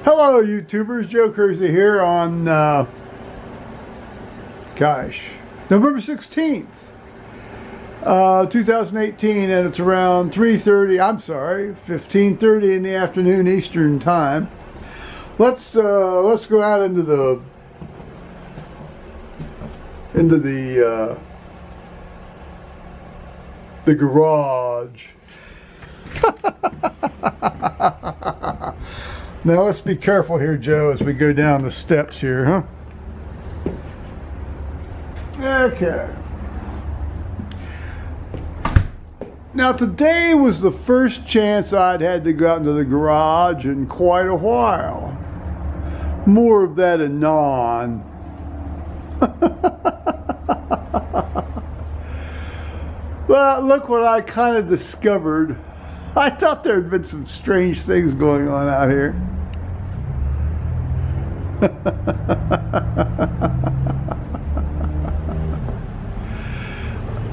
Hello YouTubers, Joe Kersey here on, November 16th, 2018, and it's around 15:30 in the afternoon Eastern time. Let's go out into the garage. Now let's be careful here, Joe, as we go down the steps here, huh? Okay. Now today was the first chance I'd had to go out into the garage in quite a while. More of that anon. Well, look what I kind of discovered. I thought there had been some strange things going on out here.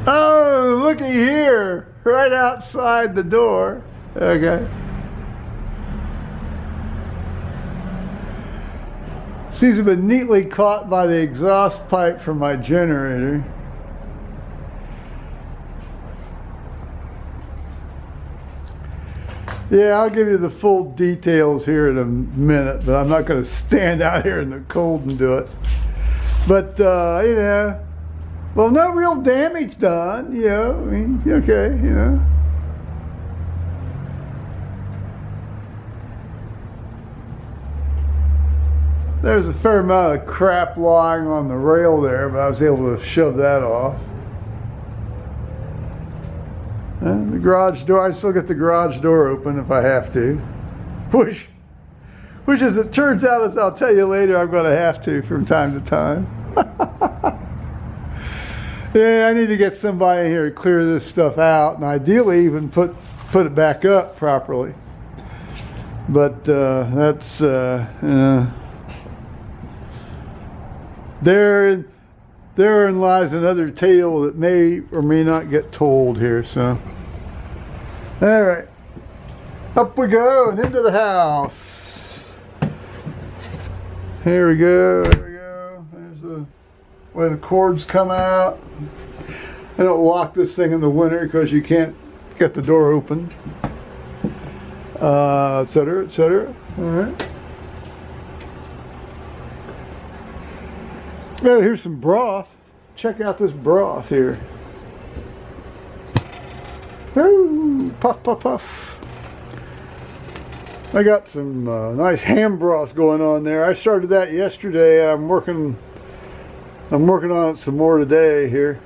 Oh, looky here, right outside the door. Okay. Seems to have been neatly caught by the exhaust pipe from my generator. Yeah, I'll give you the full details here in a minute, but I'm not going to stand out here in the cold and do it. But, you know, well, no real damage done, you know, I mean, okay, you know. There's a fair amount of crap lying on the rail there, but I was able to shove that off. The garage door, I still get the garage door open if I have to. Which as it turns out, as I'll tell you later, I'm going to have to from time to time. Yeah, I need to get somebody in here to clear this stuff out, and ideally even put it back up properly. But that's, therein lies another tale that may or may not get told here, so. All right, up we go and into the house. Here we go, there we go. There's the way the cords come out. I don't lock this thing in the winter because you can't get the door open, etc., etc. All right. Oh, here's some broth. Check out this broth here. Ooh, puff, puff, puff. I got some nice ham broth going on there. I started that yesterday. I'm working on it some more today here.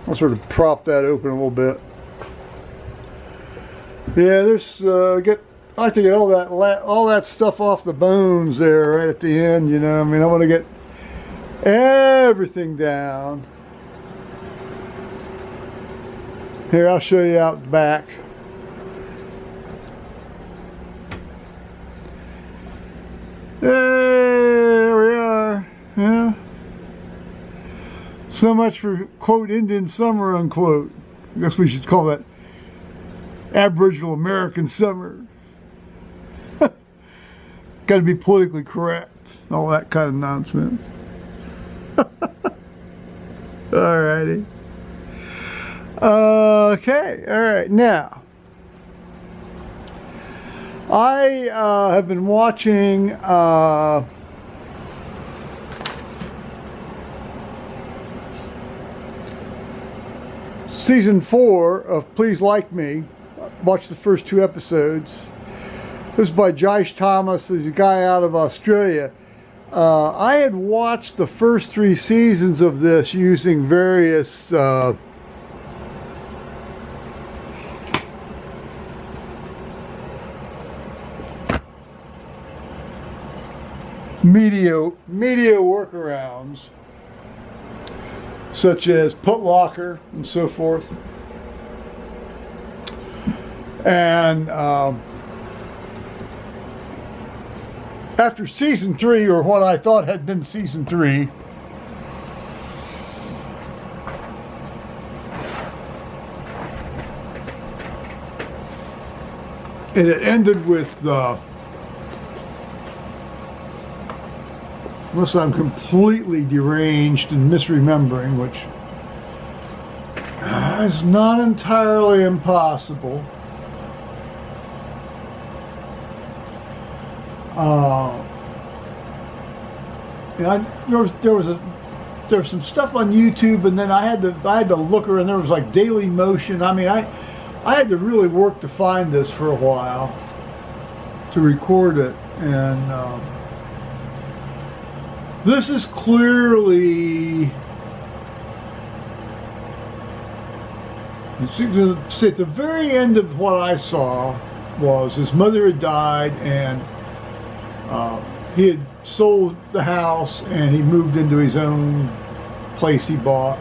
I'll sort of prop that open a little bit. Yeah, there's I like to get all that stuff off the bones there right at the end. You know, I mean, I want to get everything down. Here, I'll show you out back. There we are. Yeah. So much for, quote, Indian summer, unquote. I guess we should call that Aboriginal American summer. Got to be politically correct. All that kind of nonsense. Alrighty. Okay, all right. Now, I have been watching season 4 of Please Like Me. Watched the first 2 episodes. This is by Josh Thomas. He's a guy out of Australia. I had watched the first 3 seasons of this using various media workarounds, such as Putlocker and so forth. And after season 3, or what I thought had been season 3, and it ended with unless I'm completely deranged and misremembering, which is not entirely impossible. There was some stuff on YouTube, and then I had to look around. There was like Daily Motion. I mean, I had to really work to find this for a while to record it, and this is clearly. See, at the very end of what I saw was his mother had died, and he had sold the house and he moved into his own place he bought.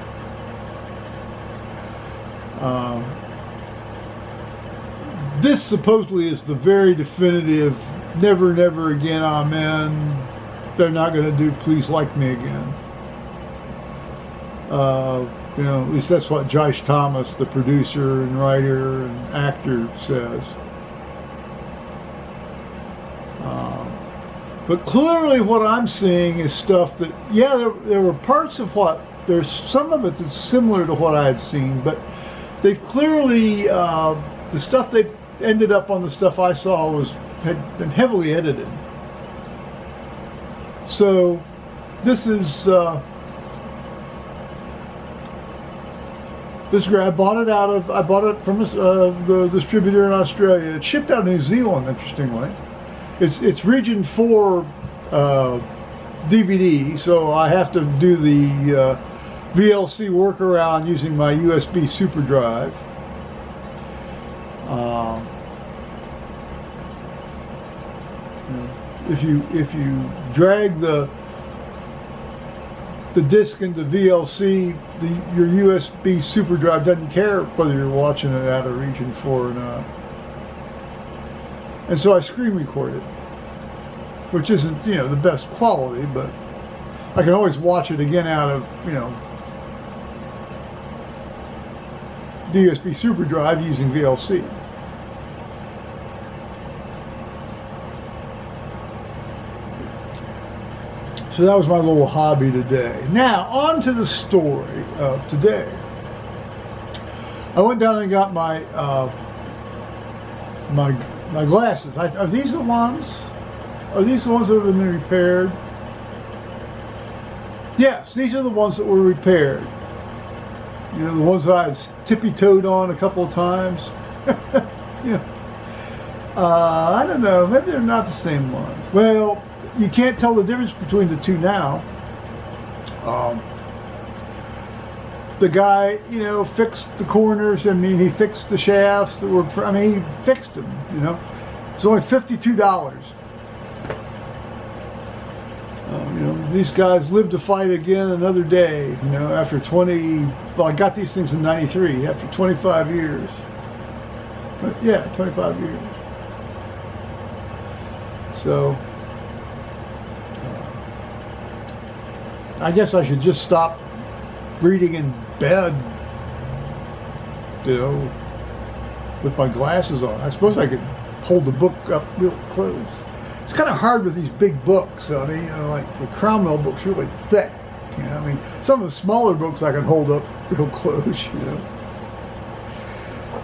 This supposedly is the very definitive never, never again, amen. They're not going to do Please Like Me again. You know, at least that's what Josh Thomas, the producer and writer and actor, says. But clearly what I'm seeing is stuff that, yeah, there were parts of there's some of it that's similar to what I had seen, but they've clearly, the stuff they ended up on the stuff I saw had been heavily edited. So this is, this guy, I bought it from the distributor in Australia. It's shipped out of New Zealand, interestingly. It's Region 4 DVD, so I have to do the VLC workaround using my USB super drive. If you drag the disc into VLC, your USB super drive doesn't care whether you're watching it out of Region 4 or not. And so I screen record it, which isn't, you know, the best quality, but I can always watch it again out of, you know, the USB super drive using VLC. So that was my little hobby today. Now, on to the story of today. I went down and got my my glasses. Are these the ones? Are these the ones that have been repaired? Yes, these are the ones that were repaired. You know, the ones that I had tippy-toed on a couple of times. Yeah. I don't know. Maybe they're not the same ones. Well, you can't tell the difference between the two now. The guy, you know, fixed the corners. I mean, he fixed the shafts that were, I mean, he fixed them, you know. It's only $52. You know, these guys live to fight again another day, you know, after 20, well, I got these things in 93, after 25 years. But yeah, 25 years. So, I guess I should just stop reading in bed, you know, with my glasses on. I suppose I could hold the book up real close. It's kind of hard with these big books. So, I mean, you know, like the Cromwell book's really thick. You know, I mean, some of the smaller books I can hold up real close, you know.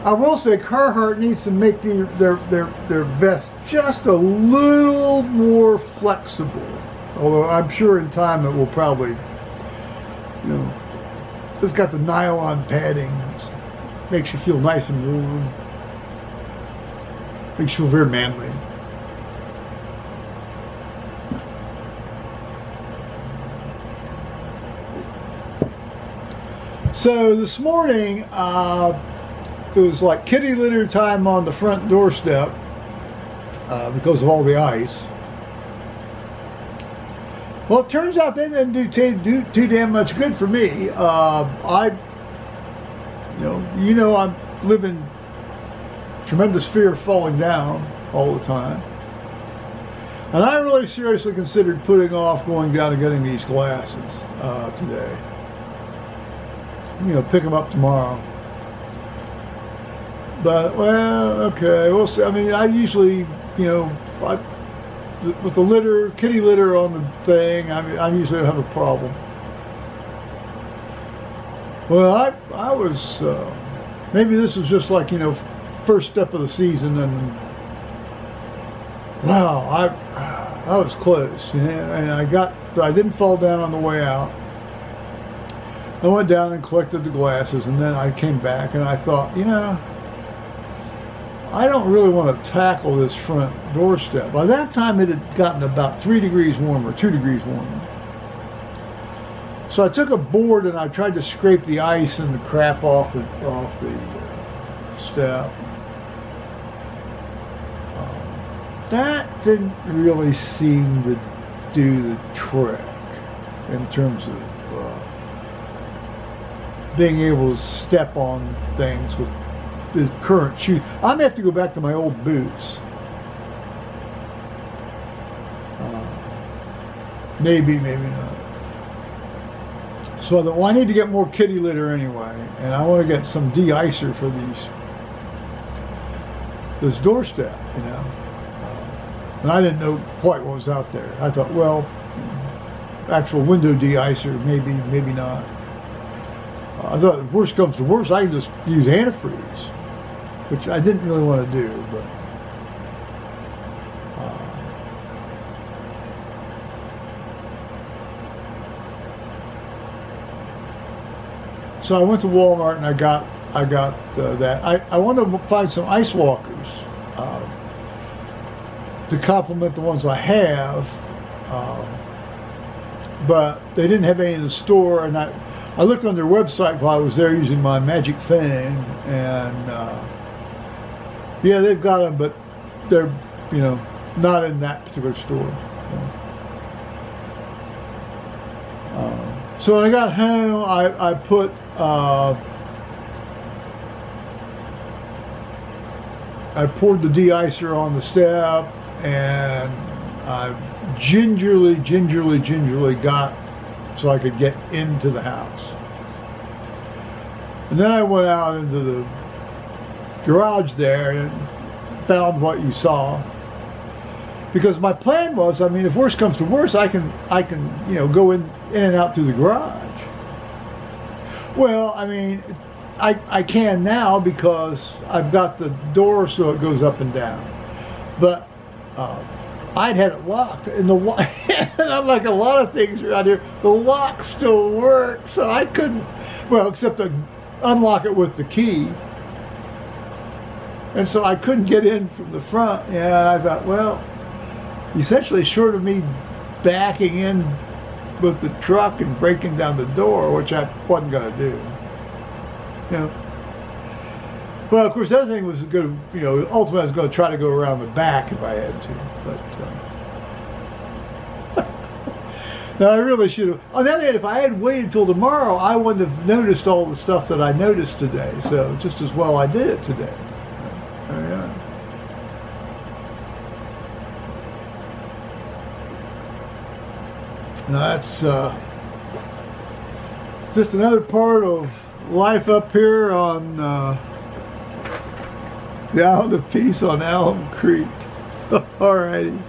I will say Carhartt needs to make their vests just a little more flexible. Although I'm sure in time it will probably, you know, it's got the nylon padding. It makes you feel nice and warm. Makes you feel very manly. So this morning, it was like kitty litter time on the front doorstep because of all the ice. Well, it turns out they didn't do too damn much good for me. You know, I live in tremendous fear of falling down all the time. And I really seriously considered putting off going down and getting these glasses today. You know, pick them up tomorrow. But, well, okay, we'll see. I mean, I usually, you know, with the litter, kitty litter on the thing, I usually don't have a problem. Well, I was, maybe this was just like, first step of the season, and wow, I was close, and I didn't fall down on the way out. I went down and collected the glasses, and then I came back and I thought, I don't really want to tackle this front doorstep. By that time it had gotten about 3 degrees warmer, 2 degrees warmer. So I took a board and I tried to scrape the ice and the crap off the step. That didn't really seem to do the trick in terms of being able to step on things with the current shoes. I may have to go back to my old boots. Maybe not. So I thought, well, I need to get more kitty litter anyway, and I want to get some de-icer for this doorstep, and I didn't know quite what was out there. I thought, well, actual window de-icer, maybe not. I thought if worst comes to worst, I can just use antifreeze, which I didn't really want to do, but so I went to Wal-Mart and I got that. I wanted to find some ice walkers to complement the ones I have, but they didn't have any in the store, and I looked on their website while I was there using my magic thing, and yeah, they've got them, but they're not in that particular store. So when I got home, I put I poured the de-icer on the step, and I gingerly got so I could get into the house. And then I went out into the garage there and found what you saw. Because my plan was, if worse comes to worse, I can go in and out through the garage. Well, I can now because I've got the door so it goes up and down. But I'd had it locked, and unlike a lot of things around here, the lock still worked, so I couldn't, except to unlock it with the key. And so I couldn't get in from the front, and I thought, well, essentially short of me backing in with the truck and breaking down the door, which I wasn't going to do. Well, of course, the other thing was going to, ultimately I was going to try to go around the back if I had to, but no, I really should have. On the other hand, if I had waited until tomorrow, I wouldn't have noticed all the stuff that I noticed today, so just as well I did it today. Yeah. Now that's just another part of life up here on the Island of Peace on Alum Creek. Alrighty.